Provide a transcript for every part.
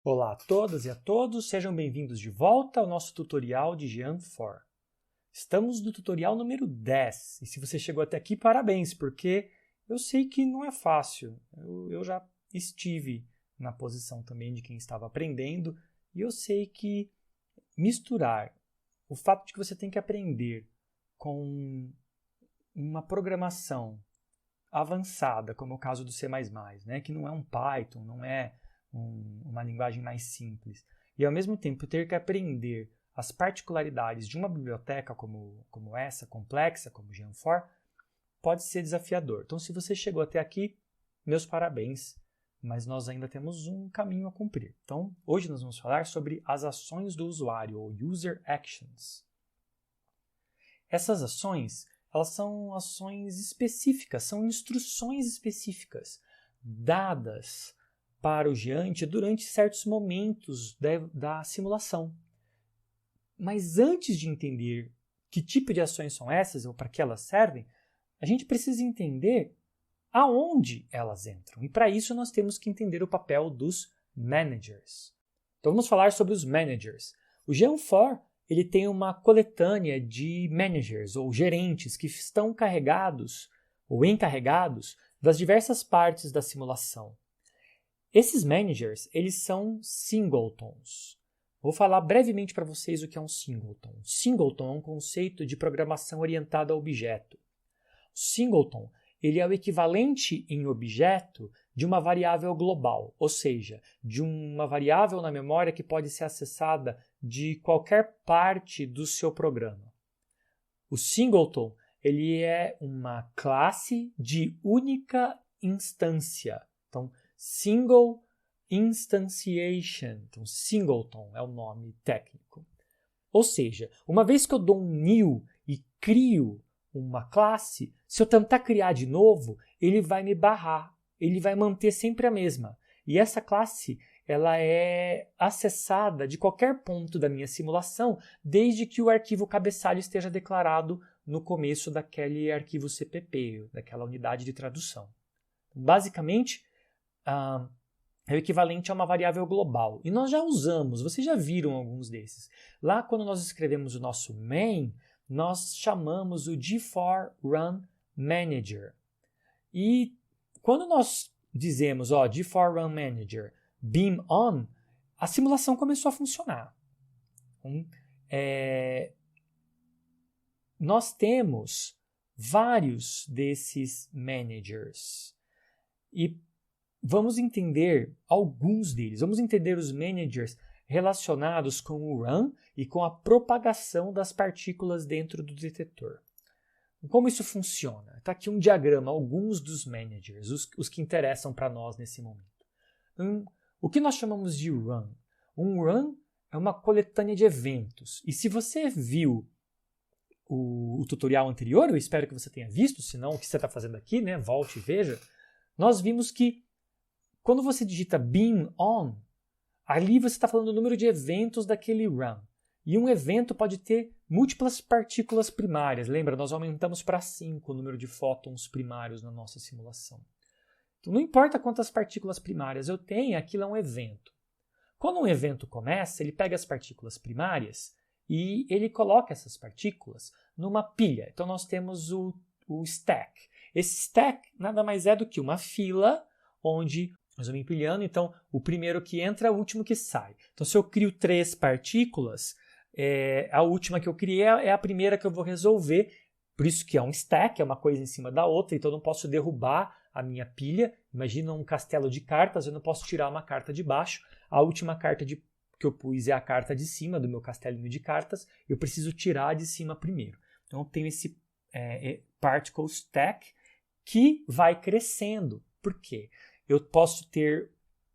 Olá a todas e a todos, sejam bem-vindos de volta ao nosso tutorial de Geant4. Estamos no tutorial número 10 e se você chegou até aqui, parabéns, porque eu sei que não é fácil. Eu já estive na posição também de quem estava aprendendo e eu sei que misturar o fato de que você tem que aprender com uma programação avançada, como é o caso do C++, né, que não é um Python, não é uma linguagem mais simples, e ao mesmo tempo ter que aprender as particularidades de uma biblioteca como essa, complexa, como Geant4, pode ser desafiador. Então, se você chegou até aqui, meus parabéns, mas nós ainda temos um caminho a cumprir. Então, hoje nós vamos falar sobre as ações do usuário, ou User Actions. Essas ações, elas são ações específicas, são instruções específicas dadas para o Geant durante certos momentos da simulação. Mas antes de entender que tipo de ações são essas ou para que elas servem, a gente precisa entender aonde elas entram. E para isso nós temos que entender o papel dos managers. Então vamos falar sobre os managers. O Geant4 ele tem uma coletânea de managers ou gerentes que estão carregados ou encarregados das diversas partes da simulação. Esses managers, eles são singletons. Vou falar brevemente para vocês o que é um singleton. Singleton é um conceito de programação orientada a objeto. O singleton ele é o equivalente em objeto de uma variável global, ou seja, de uma variável na memória que pode ser acessada de qualquer parte do seu programa. O singleton ele é uma classe de única instância. Então, Single Instantiation, então singleton é o nome técnico. Ou seja, uma vez que eu dou um new e crio uma classe, se eu tentar criar de novo, ele vai me barrar, ele vai manter sempre a mesma. E essa classe ela é acessada de qualquer ponto da minha simulação, desde que o arquivo cabeçalho esteja declarado no começo daquele arquivo CPP, daquela unidade de tradução. Basicamente, é o equivalente a uma variável global. E nós já usamos, vocês já viram alguns desses. Lá quando nós escrevemos o nosso main, nós chamamos o G4Run Manager. E quando nós dizemos G4Run Manager beam on, a simulação começou a funcionar. Nós temos vários desses managers. E vamos entender alguns deles. Vamos entender os managers relacionados com o run e com a propagação das partículas dentro do detetor. Como isso funciona? Está aqui um diagrama, alguns dos managers, os que interessam para nós nesse momento. O que nós chamamos de run? Um run é uma coletânea de eventos. E se você viu o tutorial anterior, eu espero que você tenha visto, senão o que você está fazendo aqui, né? Volte e veja. Nós vimos que quando você digita beam on, ali você está falando do número de eventos daquele run. E um evento pode ter múltiplas partículas primárias. Lembra, nós aumentamos para 5 o número de fótons primários na nossa simulação. Então, não importa quantas partículas primárias eu tenho, aquilo é um evento. Quando um evento começa, ele pega as partículas primárias e ele coloca essas partículas numa pilha. Então, nós temos o stack. Esse stack nada mais é do que uma fila onde nós vamos empilhando, então o primeiro que entra é o último que sai. Então se eu crio 3 partículas, a última que eu criei é a primeira que eu vou resolver, por isso que é um stack, é uma coisa em cima da outra, então eu não posso derrubar a minha pilha. Imagina um castelo de cartas, eu não posso tirar uma carta de baixo, a última carta que eu pus é a carta de cima do meu castelinho de cartas, eu preciso tirar a de cima primeiro. Então eu tenho esse particle stack que vai crescendo. Por quê? Eu posso ter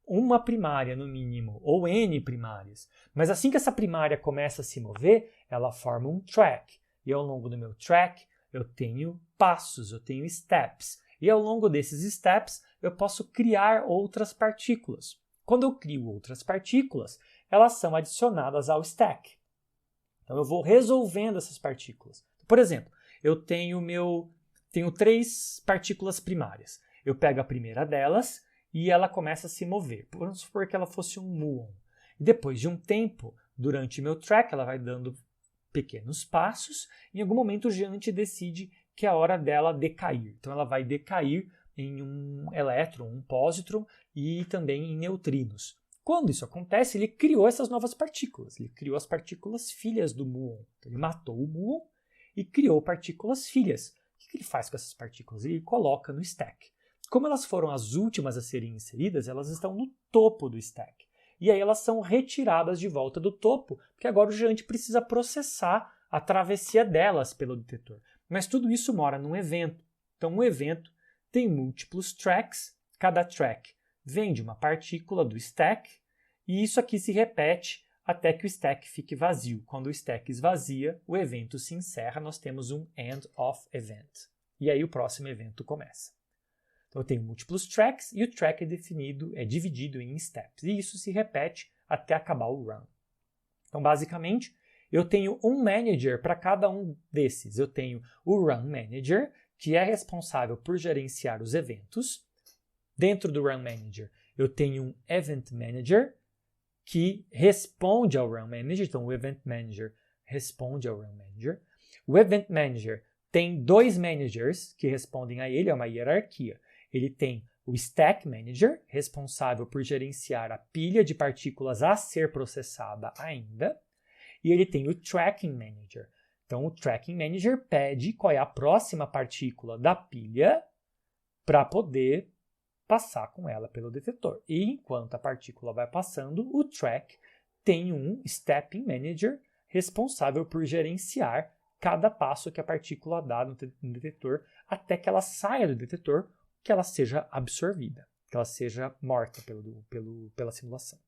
uma primária no mínimo, ou N primárias. Mas assim que essa primária começa a se mover, ela forma um track. E ao longo do meu track, eu tenho passos, eu tenho steps. E ao longo desses steps, eu posso criar outras partículas. Quando eu crio outras partículas, elas são adicionadas ao stack. Então eu vou resolvendo essas partículas. Por exemplo, eu tenho 3 partículas primárias. Eu pego a primeira delas e ela começa a se mover. Vamos supor que ela fosse um muon. E depois de um tempo, durante meu track, ela vai dando pequenos passos. Em algum momento o Geante decide que é a hora dela decair. Então ela vai decair em um elétron, um pósitron e também em neutrinos. Quando isso acontece, ele criou essas novas partículas. Ele criou as partículas filhas do muon. Então, ele matou o muon e criou partículas filhas. O que ele faz com essas partículas? Ele coloca no stack. Como elas foram as últimas a serem inseridas, elas estão no topo do stack. E aí elas são retiradas de volta do topo, porque agora o Geante precisa processar a travessia delas pelo detetor. Mas tudo isso mora num evento. Então, um evento tem múltiplos tracks, cada track vem de uma partícula do stack, e isso aqui se repete até que o stack fique vazio. Quando o stack esvazia, o evento se encerra, nós temos um end of event. E aí o próximo evento começa. Então eu tenho múltiplos tracks e o track é dividido em steps. E isso se repete até acabar o run. Então basicamente, eu tenho um manager para cada um desses. Eu tenho o run manager, que é responsável por gerenciar os eventos. Dentro do run manager, eu tenho um event manager, que responde ao run manager. Então o event manager responde ao run manager. O event manager tem dois managers que respondem a ele, é uma hierarquia. Ele tem o Stack Manager, responsável por gerenciar a pilha de partículas a ser processada ainda. E ele tem o Tracking Manager. Então, o Tracking Manager pede qual é a próxima partícula da pilha para poder passar com ela pelo detetor. E enquanto a partícula vai passando, o Track tem um Stepping Manager responsável por gerenciar cada passo que a partícula dá no detetor até que ela saia do detetor, que ela seja absorvida, que ela seja morta pela simulação.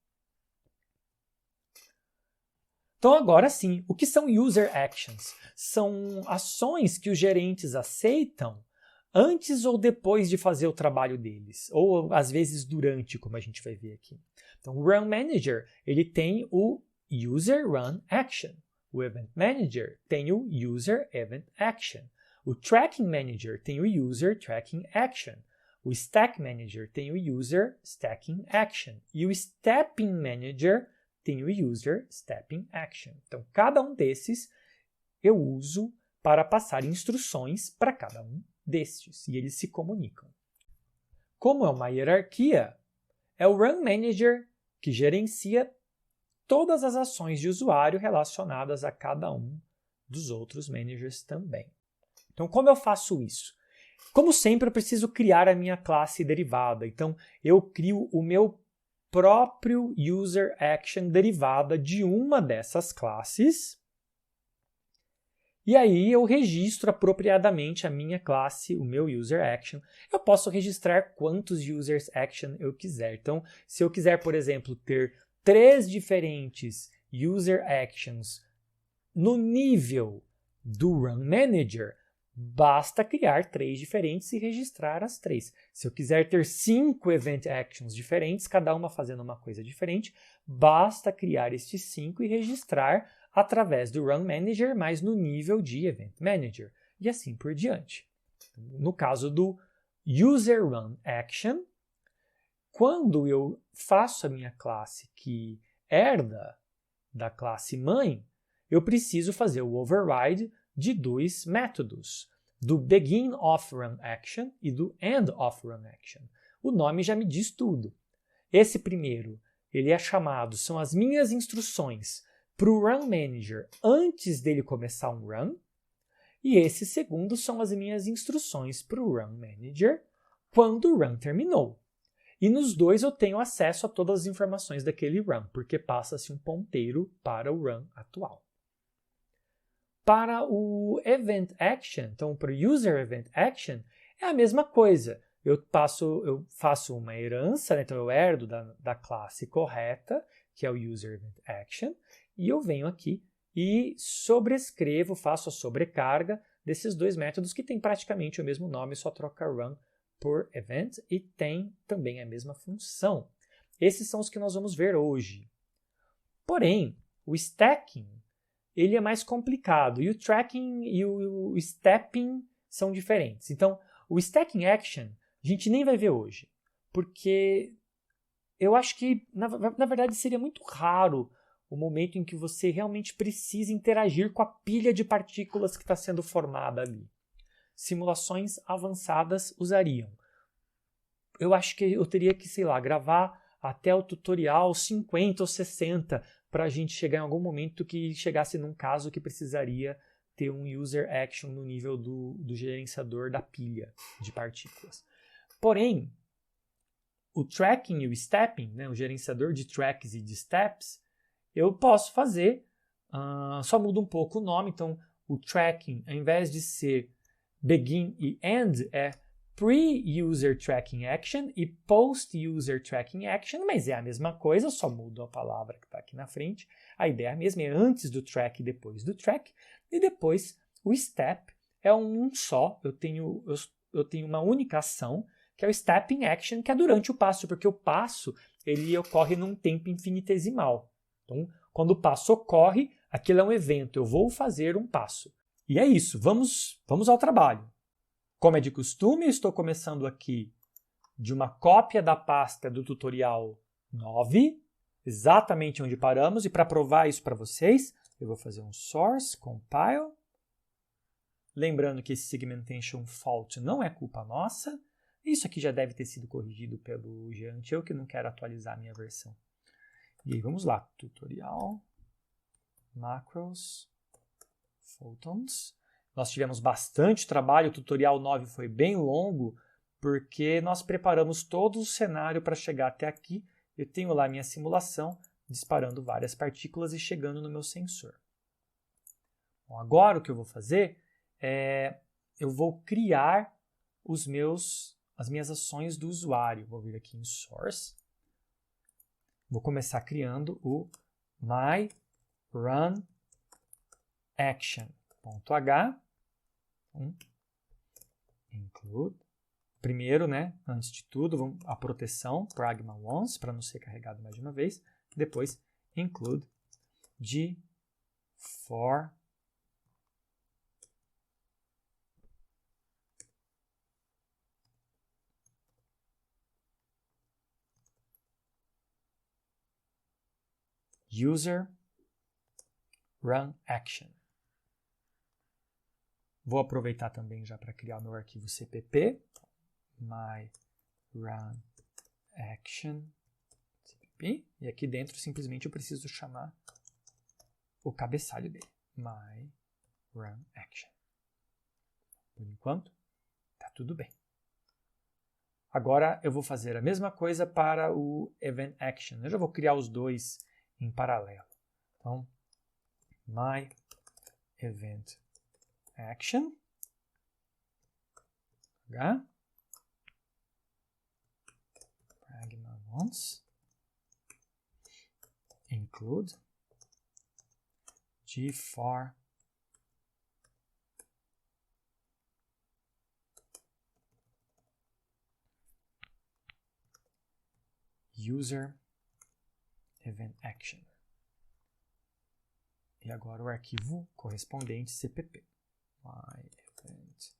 Então agora sim, o que são User Actions? São ações que os gerentes aceitam antes ou depois de fazer o trabalho deles, ou às vezes durante, como a gente vai ver aqui. Então o Run Manager, ele tem o User Run Action. O Event Manager tem o User Event Action. O Tracking Manager tem o User Tracking Action. O Stack Manager tem o User Stacking Action. E o Stepping Manager tem o User Stepping Action. Então, cada um desses eu uso para passar instruções para cada um destes. E eles se comunicam. Como é uma hierarquia, é o Run Manager que gerencia todas as ações de usuário relacionadas a cada um dos outros managers também. Então, como eu faço isso? Como sempre, eu preciso criar a minha classe derivada. Então, eu crio o meu próprio User Action derivada de uma dessas classes. E aí eu registro apropriadamente a minha classe, o meu User Action. Eu posso registrar quantos User Action eu quiser. Então, se eu quiser, por exemplo, ter 3 diferentes User Actions no nível do Run Manager, basta criar 3 diferentes e registrar as 3. Se eu quiser ter 5 Event Actions diferentes, cada uma fazendo uma coisa diferente, basta criar estes 5 e registrar através do Run Manager, mas no nível de Event Manager, e assim por diante. No caso do User Run Action, quando eu faço a minha classe que herda da classe mãe, eu preciso fazer o override de 2 métodos, do Begin of Run Action e do End of Run Action. O nome já me diz tudo. Esse primeiro, ele é chamado, são as minhas instruções para o Run Manager antes dele começar um run, e esse segundo são as minhas instruções para o Run Manager quando o run terminou. E nos dois eu tenho acesso a todas as informações daquele run, porque passa-se um ponteiro para o run atual. Para o Event Action, então para o User Event Action, é a mesma coisa. Eu faço uma herança, né? Então eu herdo da classe correta, que é o User Event Action, e eu venho aqui e sobrescrevo, faço a sobrecarga desses 2 métodos que têm praticamente o mesmo nome, só troca run por event e tem também a mesma função. Esses são os que nós vamos ver hoje. Porém, o stacking ele é mais complicado e o tracking e o stepping são diferentes. Então, o stacking action a gente nem vai ver hoje, porque eu acho que, na verdade, seria muito raro o momento em que você realmente precisa interagir com a pilha de partículas que está sendo formada ali. Simulações avançadas usariam. Eu acho que eu teria que, sei lá, gravar até o tutorial 50 ou 60 para a gente chegar em algum momento que chegasse num caso que precisaria ter um user action no nível do gerenciador da pilha de partículas. Porém, o tracking e o stepping, né, o gerenciador de tracks e de steps, eu posso fazer, só muda um pouco o nome. Então, o tracking, ao invés de ser begin e end, é pre-user tracking action e post-user tracking action, mas é a mesma coisa, só muda a palavra que está aqui na frente. A ideia é a mesma, é antes do track e depois do track. E depois, o step é um só, eu tenho uma única ação, que é o stepping action, que é durante o passo, porque o passo ele ocorre num tempo infinitesimal. Então, quando o passo ocorre, aquilo é um evento, eu vou fazer um passo. E é isso, vamos ao trabalho. Como é de costume, estou começando aqui de uma cópia da pasta do tutorial 9, exatamente onde paramos, e para provar isso para vocês, eu vou fazer um source, compile. Lembrando que esse segmentation fault não é culpa nossa. Isso aqui já deve ter sido corrigido pelo Geante, eu que não quero atualizar a minha versão. E aí vamos lá, tutorial, macros, photons. Nós tivemos bastante trabalho, o tutorial 9 foi bem longo, porque nós preparamos todo o cenário para chegar até aqui. Eu tenho lá minha simulação, disparando várias partículas e chegando no meu sensor. Bom, agora o que eu vou fazer é, eu vou criar as minhas ações do usuário. Vou vir aqui em Source. Vou começar criando o my run action.h. Include. Primeiro, né, antes de tudo, a proteção, pragma once, para não ser carregado mais de uma vez. Depois, include de for user run action. Vou aproveitar também já para criar meu arquivo CPP, my run action CPP, e aqui dentro simplesmente eu preciso chamar o cabeçalho dele, my run action. Por enquanto, tá tudo bem. Agora eu vou fazer a mesma coisa para o event action. Eu já vou criar os dois em paralelo. Então, my event action, pragma once, include de for user event action. E agora o arquivo correspondente CPP. My event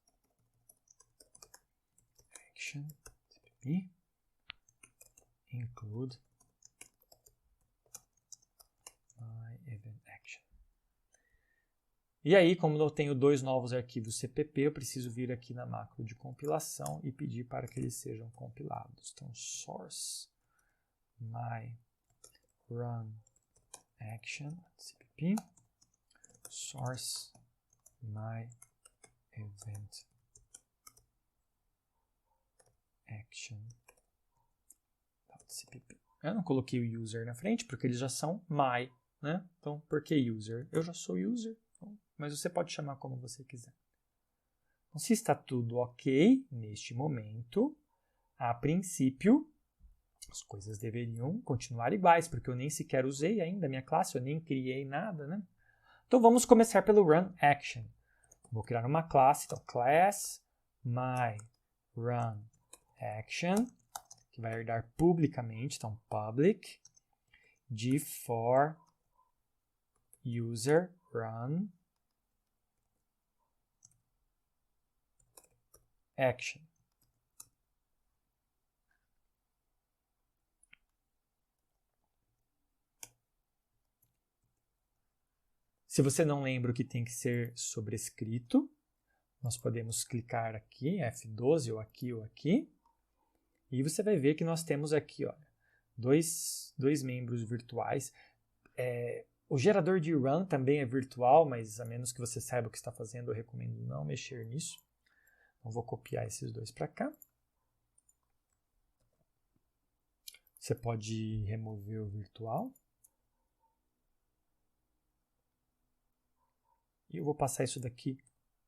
action CPP include my event action. E aí, como eu tenho dois novos arquivos CPP, eu preciso vir aqui na macro de compilação e pedir para que eles sejam compilados. Então, source my run action CPP, source my event action CPP. Eu não coloquei o user na frente porque eles já são my, né? Então, por que user? Eu já sou user, então, mas você pode chamar como você quiser. Então, se está tudo ok neste momento, a princípio, as coisas deveriam continuar iguais, porque eu nem sequer usei ainda a minha classe, eu nem criei nada, né? Então, vamos começar pelo run action. Vou criar uma classe, então, class my run action, que vai herdar publicamente, então, public, de for user run action. Se você não lembra o que tem que ser sobrescrito, nós podemos clicar aqui, F12, ou aqui, e você vai ver que nós temos aqui, ó, dois membros virtuais. O gerador de run também é virtual, mas a menos que você saiba o que está fazendo, eu recomendo não mexer nisso. Então, vou copiar esses dois para cá. Você pode remover o virtual. E eu vou passar isso daqui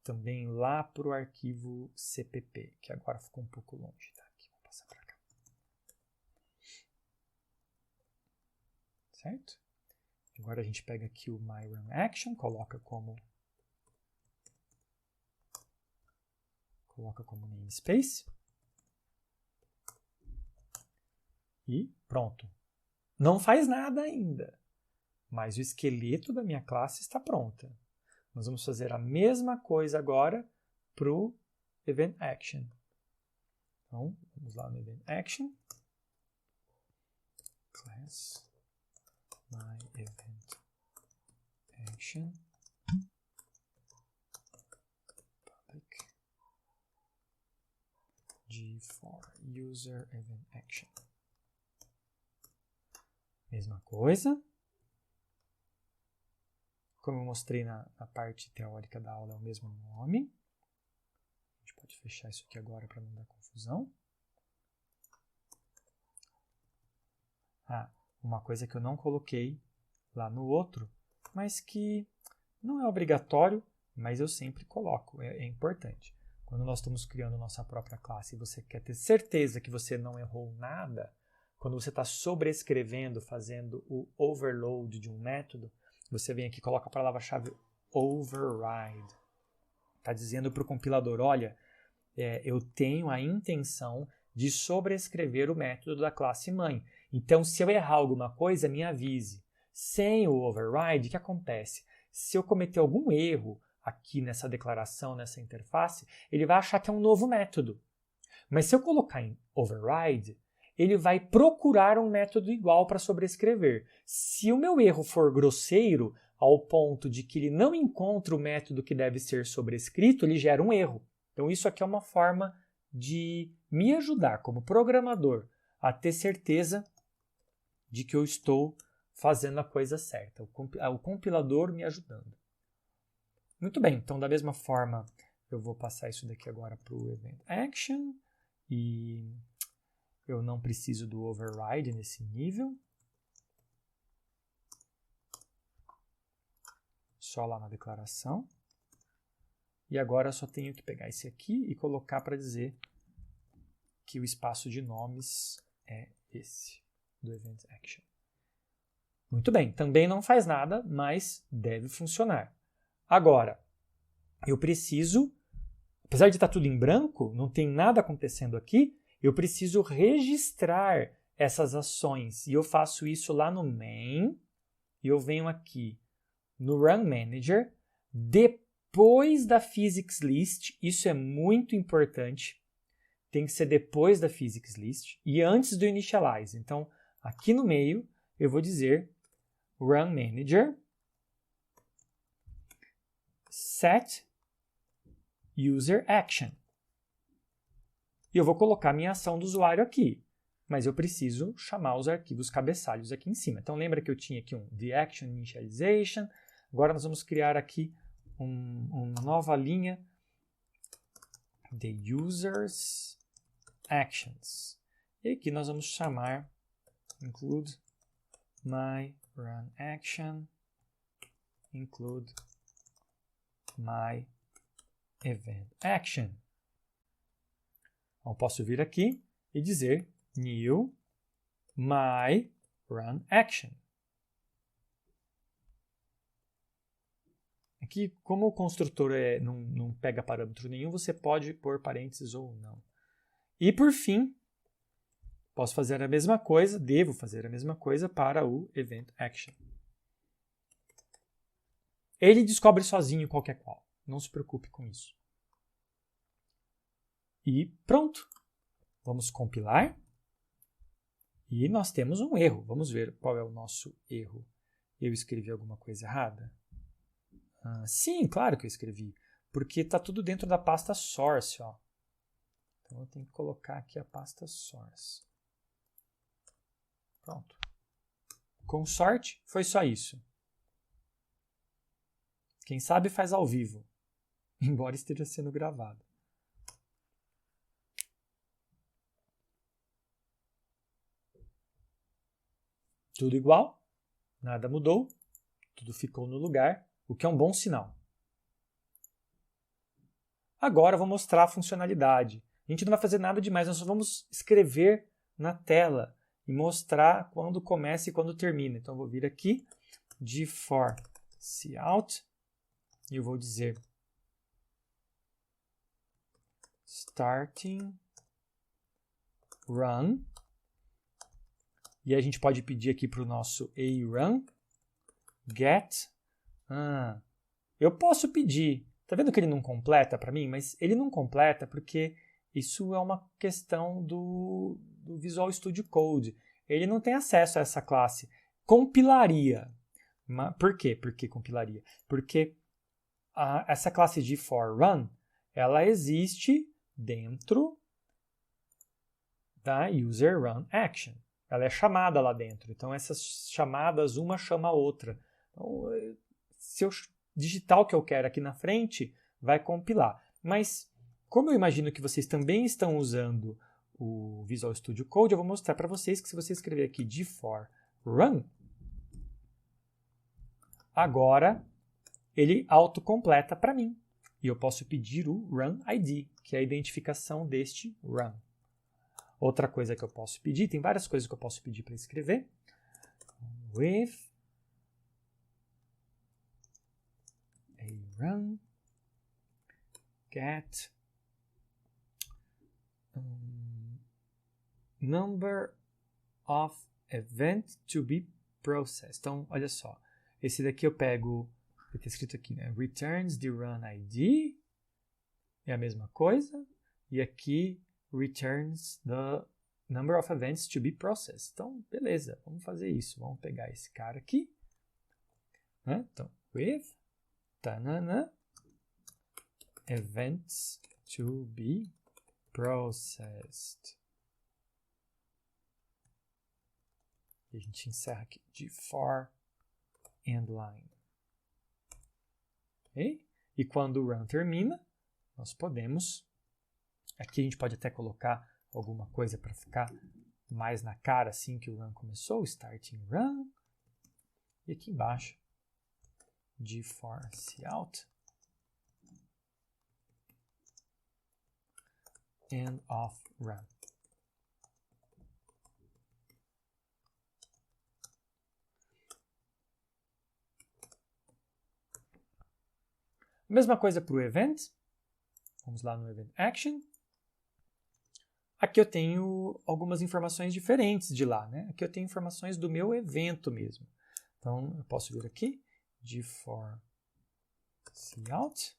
também lá para o arquivo CPP, que agora ficou um pouco longe. Tá? Aqui, vou passar para cá. Certo? Agora a gente pega aqui o myRunAction, coloca como namespace. E pronto. Não faz nada ainda, mas o esqueleto da minha classe está pronto. Nós vamos fazer a mesma coisa agora para o EventAction. Então, vamos lá no EventAction. Class myEventAction. Public G4UserEventAction. Mesma coisa. Como eu mostrei na parte teórica da aula, é o mesmo nome. A gente pode fechar isso aqui agora para não dar confusão. Uma coisa que eu não coloquei lá no outro, mas que não é obrigatório, mas eu sempre coloco, é importante. Quando nós estamos criando nossa própria classe e você quer ter certeza que você não errou nada, quando você está sobrescrevendo, fazendo o overload de um método, você vem aqui e coloca a palavra-chave override. Está dizendo para o compilador, olha, eu tenho a intenção de sobrescrever o método da classe mãe. Então, se eu errar alguma coisa, me avise. Sem o override, o que acontece? Se eu cometer algum erro aqui nessa declaração, nessa interface, ele vai achar que é um novo método. Mas se eu colocar em override, ele vai procurar um método igual para sobrescrever. Se o meu erro for grosseiro, ao ponto de que ele não encontra o método que deve ser sobrescrito, ele gera um erro. Então isso aqui é uma forma de me ajudar como programador a ter certeza de que eu estou fazendo a coisa certa. O compilador me ajudando. Muito bem, então da mesma forma eu vou passar isso daqui agora para o EventAction e eu não preciso do override nesse nível. Só lá na declaração. E agora eu só tenho que pegar esse aqui e colocar para dizer que o espaço de nomes é esse, do EventAction. Muito bem, também não faz nada, mas deve funcionar. Agora, eu preciso, apesar de estar tudo em branco, não tem nada acontecendo aqui, eu preciso registrar essas ações. E eu faço isso lá no main, e eu venho aqui no Run Manager, depois da Physics List, isso é muito importante, tem que ser depois da Physics List e antes do Initialize. Então, aqui no meio, eu vou dizer Run Manager, set user action. E eu vou colocar minha ação do usuário aqui, mas eu preciso chamar os arquivos cabeçalhos aqui em cima. Então lembra que eu tinha aqui the action initialization, agora nós vamos criar aqui uma nova linha, the users actions. E aqui nós vamos chamar include my run action, include my event action. Então, posso vir aqui e dizer new my run action. Aqui, como o construtor não pega parâmetro nenhum, você pode pôr parênteses ou não. E por fim, posso fazer a mesma coisa, devo fazer a mesma coisa para o event action. Ele descobre sozinho qualquer qual. Não se preocupe com isso. E pronto. Vamos compilar. E nós temos um erro. Vamos ver qual é o nosso erro. Eu escrevi alguma coisa errada? Sim, claro que eu escrevi, porque está tudo dentro da pasta source. Ó. Então eu tenho que colocar aqui a pasta source. Pronto. Com sorte, foi só isso. Quem sabe faz ao vivo, embora esteja sendo gravado. Tudo igual, nada mudou, tudo ficou no lugar, o que é um bom sinal. Agora eu vou mostrar a funcionalidade. A gente não vai fazer nada demais, nós só vamos escrever na tela e mostrar quando começa e quando termina. Então eu vou vir aqui de for cout e eu vou dizer starting run. E a gente pode pedir aqui para o nosso arun get. Eu posso pedir. Tá vendo que ele não completa para mim? Mas ele não completa porque isso é uma questão do Visual Studio Code. Ele não tem acesso a essa classe. Compilaria. Por quê? Por que compilaria? Porque essa classe de for_run, ela existe dentro da user_run_action. Ela é chamada lá dentro. Então, essas chamadas, uma chama a outra. Então, se eu digitar o que eu quero aqui na frente, vai compilar. Mas, como eu imagino que vocês também estão usando o Visual Studio Code, eu vou mostrar para vocês que se você escrever aqui de for_run, agora ele autocompleta para mim. E eu posso pedir o run ID, que é a identificação deste run. Outra coisa que eu posso pedir, tem várias coisas que eu posso pedir para escrever. With a run get number of event to be processed. Então, olha só. Esse daqui eu pego, está escrito aqui, né? Returns the run ID. É a mesma coisa. E aqui, returns the number of events to be processed. Então, beleza, vamos fazer isso. Vamos pegar esse cara aqui. Né? Então, with events to be processed. E a gente encerra aqui de for endline. Okay? E quando o run termina, nós podemos... Aqui a gente pode até colocar alguma coisa para ficar mais na cara assim que o run começou. Starting run. E aqui embaixo, de for cout. End of run. Mesma coisa para o event. Vamos lá no event action. Aqui eu tenho algumas informações diferentes de lá, né? Aqui eu tenho informações do meu evento mesmo. Então, eu posso vir aqui de for cout.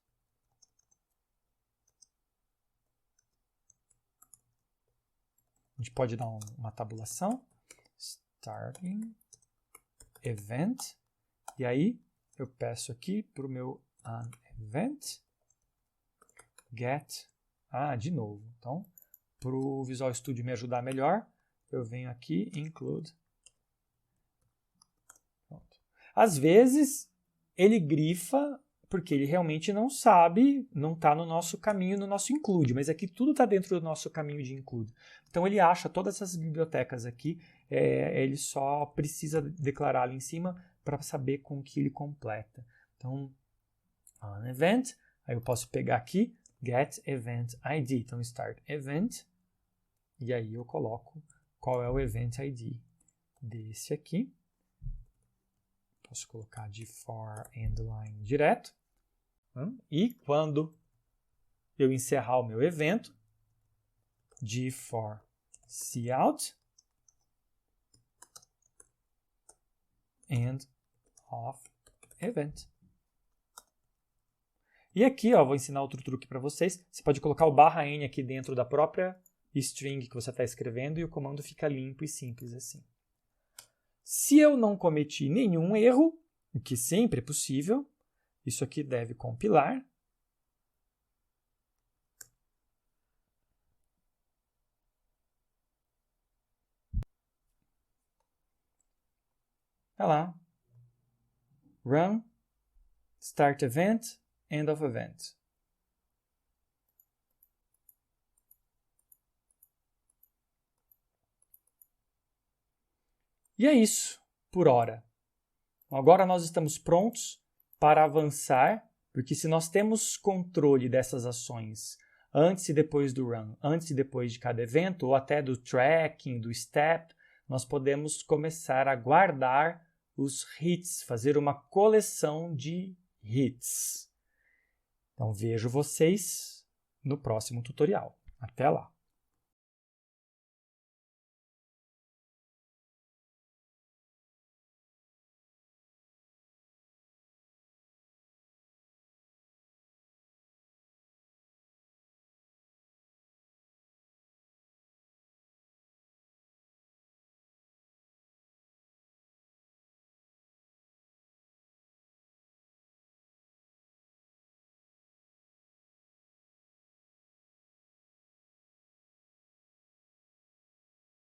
A gente pode dar uma tabulação. Starting event. E aí, eu peço aqui para o meu event get. De novo. Então, para o Visual Studio me ajudar melhor, eu venho aqui include. Pronto. Às vezes, ele grifa porque ele realmente não sabe, não está no nosso caminho, no nosso include, mas aqui tudo está dentro do nosso caminho de include. Então ele acha todas essas bibliotecas aqui, ele só precisa declarar ali em cima para saber com que ele completa. Então, on event, aí eu posso pegar aqui, get event ID, então start event, e aí eu coloco qual é o event ID desse aqui. Posso colocar de for endline direto. E quando eu encerrar o meu evento, de for cout end of event. E aqui, ó, vou ensinar outro truque para vocês. Você pode colocar o /n aqui dentro da própria string que você está escrevendo e o comando fica limpo e simples assim. Se eu não cometi nenhum erro, o que sempre é possível, Isso aqui deve compilar. Olha lá. Run, start event, end of event. E é isso, por hora. Agora nós estamos prontos para avançar, porque se nós temos controle dessas ações antes e depois do run, antes e depois de cada evento, ou até do tracking, do step, nós podemos começar a guardar os hits, fazer uma coleção de hits. Então vejo vocês no próximo tutorial. Até lá!